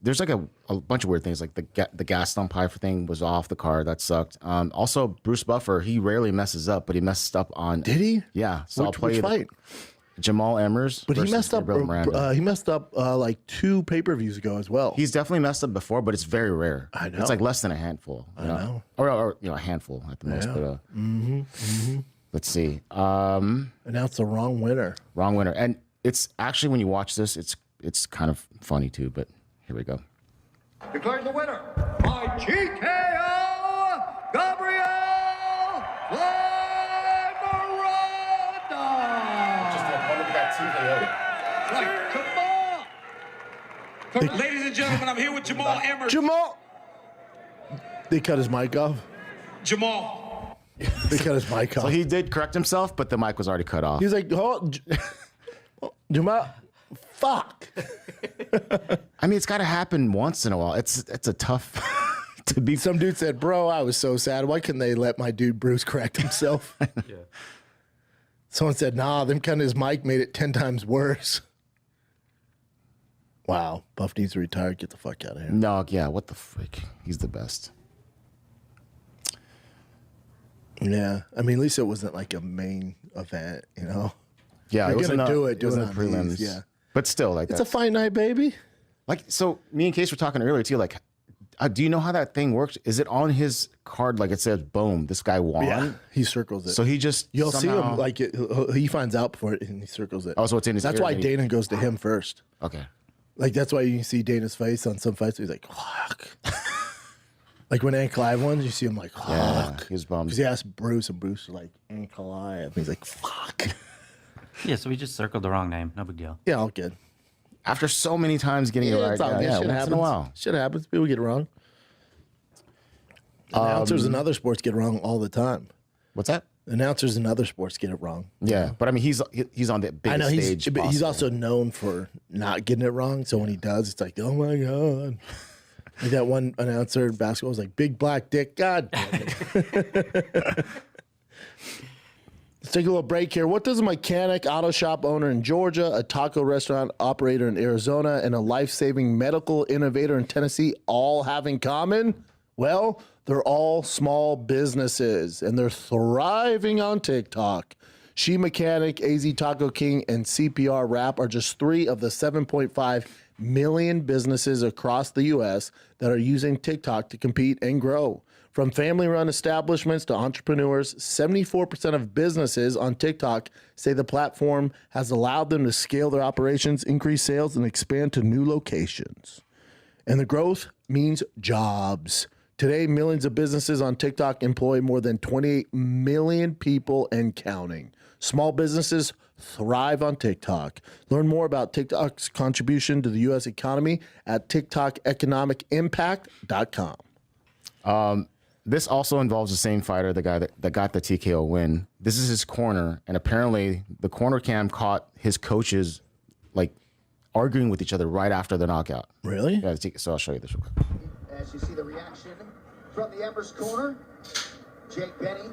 there's like a bunch of weird things. Like the Gaston Pfeiffer thing was off the card. That sucked. Also, Bruce Buffer, he rarely messes up, but he messed up on. Did he? Yeah. So I'll play which fight? Jamal Emmers. But he messed up. Gabriel Miranda. He messed up like 2 pay-per-views ago as well. He's definitely messed up before, but it's very rare. I know. It's like less than a handful. I know. Or a handful at the most. But let's see. Announced the wrong winner. Wrong winner. And it's actually, when you watch this, it's kind of funny too. But here we go. Declaring the winner by TKO, Gabriel Miranda. Just look at that TKO. Right, Jamal. Ladies and gentlemen, I'm here with Jamal Emmers. Jamal. They cut his mic off. Jamal. They cut his mic off. So he did correct himself, but the mic was already cut off. He's like, oh, Jamal, fuck. I mean, it's got to happen once in a while. It's a tough to be. Some dude said, bro, I was so sad. Why couldn't they let my dude Bruce correct himself? Yeah. Someone said, nah, them cutting his mic made it 10 times worse. Wow. Buff needs to retire. Get the fuck out of here. No, yeah, what the frick? He's the best. Yeah. I mean, at least it wasn't like a main event, you know? Yeah, You're it wasn't gonna do it. It wasn't on prelims. these, yeah. But still, like It's a fight night, baby. like so. Me and Case were talking earlier too. Like, do you know how that thing works? Is it on his card? Like it says, "Boom, this guy won." Yeah. He circles it. So he just You'll somehow... see him like he finds out before it and he circles it. Oh, so it's in his That's ear why and he- Dana goes to him first. Okay. Like that's why you see Dana's face on some fights. He's like, fuck. Like when Ankalaev won, you see him like, fuck. Yeah, he was bummed. Because he asked Bruce, and Bruce was like, Ankalaev. And he's like, fuck. Yeah, so we just circled the wrong name. No big deal. Yeah, all good. After so many times getting it right, it's all good. yeah, Shit once happens. in a while. Shit happens. People get it wrong. Announcers in other sports get it wrong all the time. What's that? Announcers in other sports get it wrong. Yeah, but I mean, he's on the biggest I know stage. but he's possible. also known for not getting it wrong. So when he does, it's like, oh my god. Like that one announcer in basketball was like, big black dick. God damn it. Let's take a little break here. What does a mechanic, auto shop owner in Georgia, a taco restaurant operator in Arizona, and a life-saving medical innovator in Tennessee all have in common? Well, they're all small businesses, and they're thriving on TikTok. She Mechanic, AZ Taco King, and CPR Rap are just 3 of the 7.5 million businesses across the U.S. that are using TikTok to compete and grow. From family-run establishments to entrepreneurs, 74% of businesses on TikTok say the platform has allowed them to scale their operations, increase sales, and expand to new locations. And the growth means jobs. Today, millions of businesses on TikTok employ more than 28 million people and counting. Small businesses thrive on TikTok. Learn more about TikTok's contribution to the U.S. economy at tiktokeconomicimpact.com. This also involves the same fighter, the guy that got the TKO win. This is his corner, and apparently the corner cam caught his coaches like arguing with each other right after the knockout. Really? Yeah, so I'll show you this real quick. As you see the reaction from the Embers corner, Jake Benny,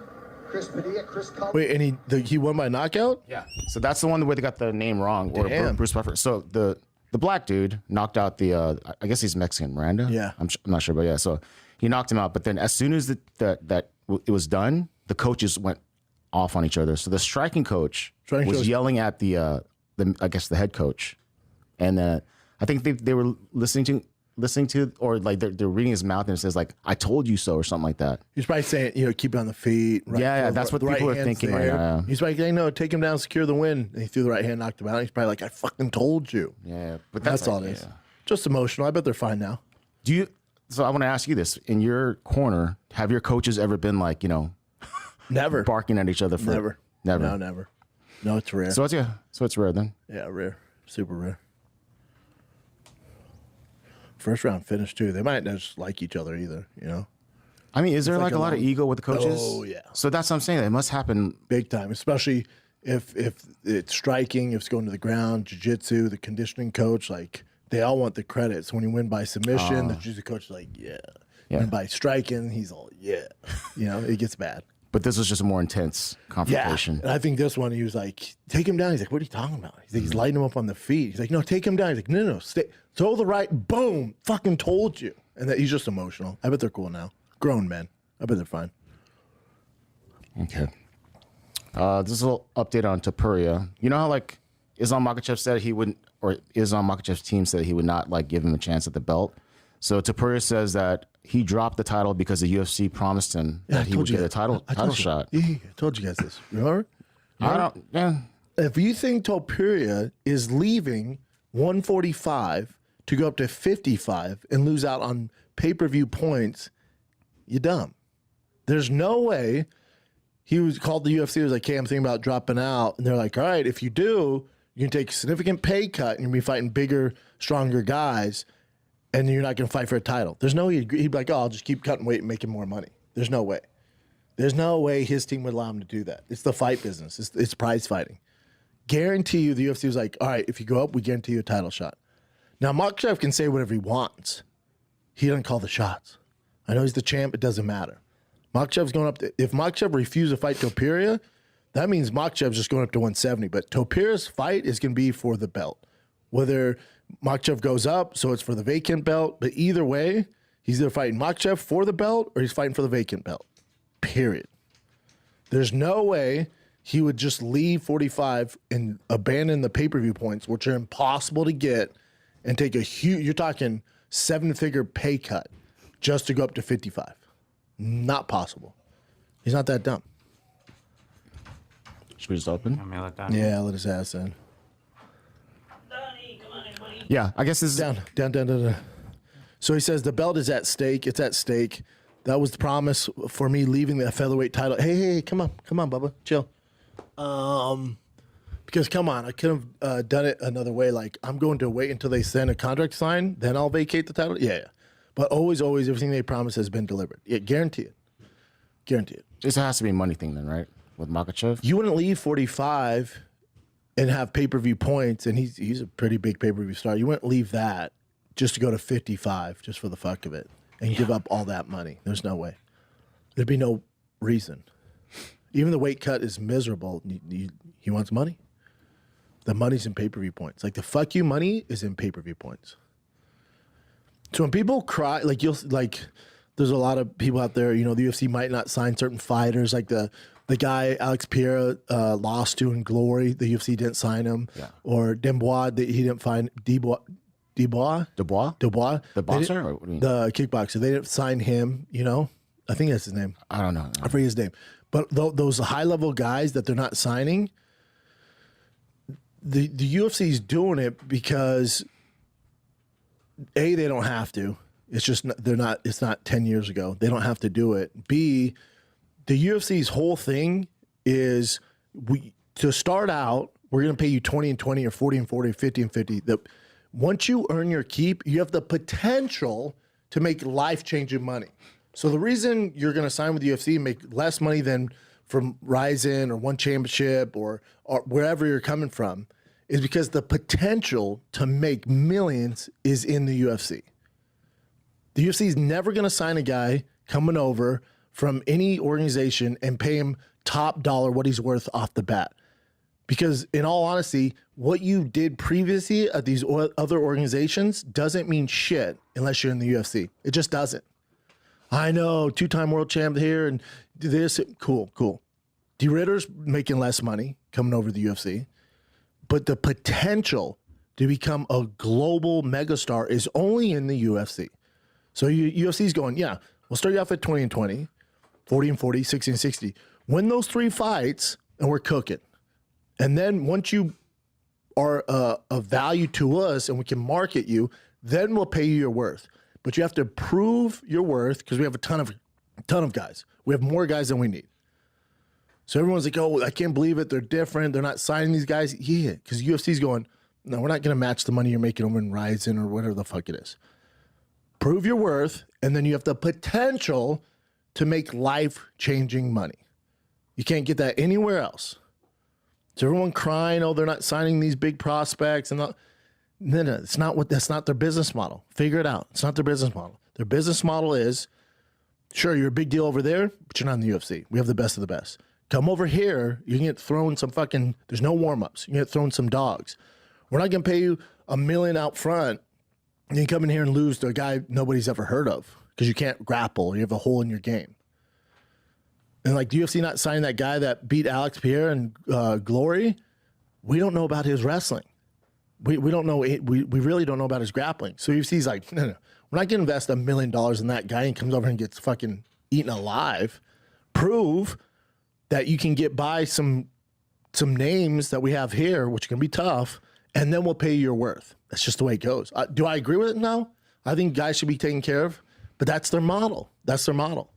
Chris Padilla, Chris Cullen. Wait, and he won by knockout? Yeah. So that's the one where they got the name wrong, or Damn. Bruce Buffer. So the black dude knocked out the I guess he's Mexican, Miranda. Yeah. I'm not sure, but yeah. So he knocked him out, but then as soon as that it was done, the coaches went off on each other. So the striking coach was yelling at the I guess the head coach, and I think they were listening to, or like they're reading his mouth, and it says like, "I told you so," or something like that. He's probably saying, keep it on the feet. Right, Yeah, that's what people are thinking right now. He's like, hey, no, take him down, secure the win. And he threw the right hand, knocked him out. He's probably like, I fucking told you. Yeah, but That's all it is. Just emotional. I bet they're fine now. So I want to ask you this: in your corner, have your coaches ever been like, Never. barking at each other for Never. never? No, never. No, it's rare. So it's rare then. Yeah, rare. Super rare. First round finish, too. They might not just like each other either, I mean, is there like like a lot of ego with the coaches? Oh, yeah. So that's what I'm saying. It must happen. Big time, especially if it's striking, if it's going to the ground, jiu-jitsu, the conditioning coach, like they all want the credit. So when you win by submission, the jiu-jitsu coach is like, yeah. Yeah. And by striking, he's all, yeah. It gets bad. But this was just a more intense confrontation. And I think this one, he was like, take him down. He's like, what are you talking about? He's like, he's lighting him up on the feet. He's like, no, take him down. He's like, no, stay. Throw the right. Boom. Fucking told you. And that he's just emotional. I bet they're cool now. Grown men. I bet they're fine. Okay. This is a little update on Topuria. You know how like Islam Makhachev said he wouldn't, or Islam Makhachev's team said he would not like give him a chance at the belt. So Topuria says that he dropped the title because the UFC promised him that he would get a title shot. Yeah, I told you guys this. Remember? I don't. Yeah. If you think Topuria is leaving 145 to go up to 55 and lose out on pay-per-view points, you're dumb. There's no way. He was called the UFC, was like, hey, I'm thinking about dropping out. And they're like, all right, if you do, you can take a significant pay cut and you'll be fighting bigger, stronger guys, and you're not going to fight for a title. There's no way he'd be like, oh, I'll just keep cutting weight and making more money. There's no way. There's no way his team would allow him to do that. It's the fight business. It's prize fighting. Guarantee you, the UFC was like, all right, if you go up, we guarantee you a title shot. Now, Makhachev can say whatever he wants. He doesn't call the shots. I know he's the champ. It doesn't matter. Makhachev's going up to, if Makhachev refuses to fight Topuria, that means Makhachev's just going up to 170. But Topuria's fight is going to be for the belt. Whether Makhachev goes up, so it's for the vacant belt. But either way, he's either fighting Makhachev for the belt or he's fighting for the vacant belt. Period. There's no way he would just leave 45 and abandon the pay-per-view points, which are impossible to get, and take a huge, you're talking 7-figure pay cut just to go up to 55. Not possible. He's not that dumb. Should we just open? Let me let down. Yeah, let his ass in. Yeah, I guess this is Down. So he says the belt is at stake. It's at stake. That was the promise for me leaving the featherweight title. Hey, come on, Bubba, chill. Because come on, I could have done it another way. Like I'm going to wait until they send a contract sign, then I'll vacate the title. Yeah. But always, everything they promised has been delivered. Yeah, guarantee it. This has to be a money thing then, right? With Makhachev? You wouldn't leave 45 and have pay-per-view points, and he's a pretty big pay-per-view star. You wouldn't leave that just to go to 55 just for the fuck of it and give up all that money. There's no way. There'd be no reason. Even the weight cut is miserable. He wants money. The money's in pay-per-view points. Like the fuck you money is in pay-per-view points. So when people cry, there's a lot of people out there, the UFC might not sign certain fighters, like the guy Alex Pereira lost to in Glory, the UFC didn't sign him, or Dembois, he didn't find Dubois. The The boxer? Or what do you mean? The kickboxer. They didn't sign him, I think that's his name. I don't know. I forget his name. But those high-level guys that they're not signing, the UFC's doing it because A, they don't have to. It's just it's not 10 years ago. They don't have to do it. B, the UFC's whole thing is to start out, we're going to pay you 20 and 20 or 40 and 40, 50 and 50. Once you earn your keep, you have the potential to make life-changing money. So the reason you're going to sign with the UFC and make less money than from Ryzen or One Championship or wherever you're coming from is because the potential to make millions is in the UFC. The UFC is never going to sign a guy coming over from any organization and pay him top dollar what he's worth off the bat. Because in all honesty, what you did previously at these other organizations doesn't mean shit unless you're in the UFC. It just doesn't. I know, 2-time world champ here and do this. Cool. D. Ritter's making less money coming over to the UFC. But the potential to become a global megastar is only in the UFC. So UFC's going, yeah, we'll start you off at 20 and 20, 40 and 40, 60 and 60. Win those 3 fights, and we're cooking. And then once you are of value to us and we can market you, then we'll pay you your worth. But you have to prove your worth because we have a ton of guys. We have more guys than we need. So everyone's like, oh, I can't believe it. They're different. They're not signing these guys. Yeah, because UFC's going, no, we're not going to match the money you're making over in Ryzen or whatever the fuck it is. Prove your worth, and then you have the potential to make life-changing money. You can't get that anywhere else. So everyone crying, oh, they're not signing these big prospects. No, that's not their business model. Figure it out. It's not their business model. Their business model is Sure, you're a big deal over there, but you're not in the UFC. We have the best of the best. Come over here, you can get thrown some there's no warm-ups. You can get thrown some dogs. We're not going to pay you $1 million out front, and you come in here and lose to a guy nobody's ever heard of because you can't grapple. You have a hole in your game. And like the UFC not signing that guy that beat Alex Pierre and Glory, we don't know about his wrestling. We don't know. We really don't know about his grappling. So UFC's like, no, we're not going to invest $1 million in that guy and comes over and gets fucking eaten alive. Prove that you can get by some names that we have here, which can be tough, and then we'll pay you your worth. That's just the way it goes. Do I agree with it? No. I think guys should be taken care of, but that's their model. That's their model.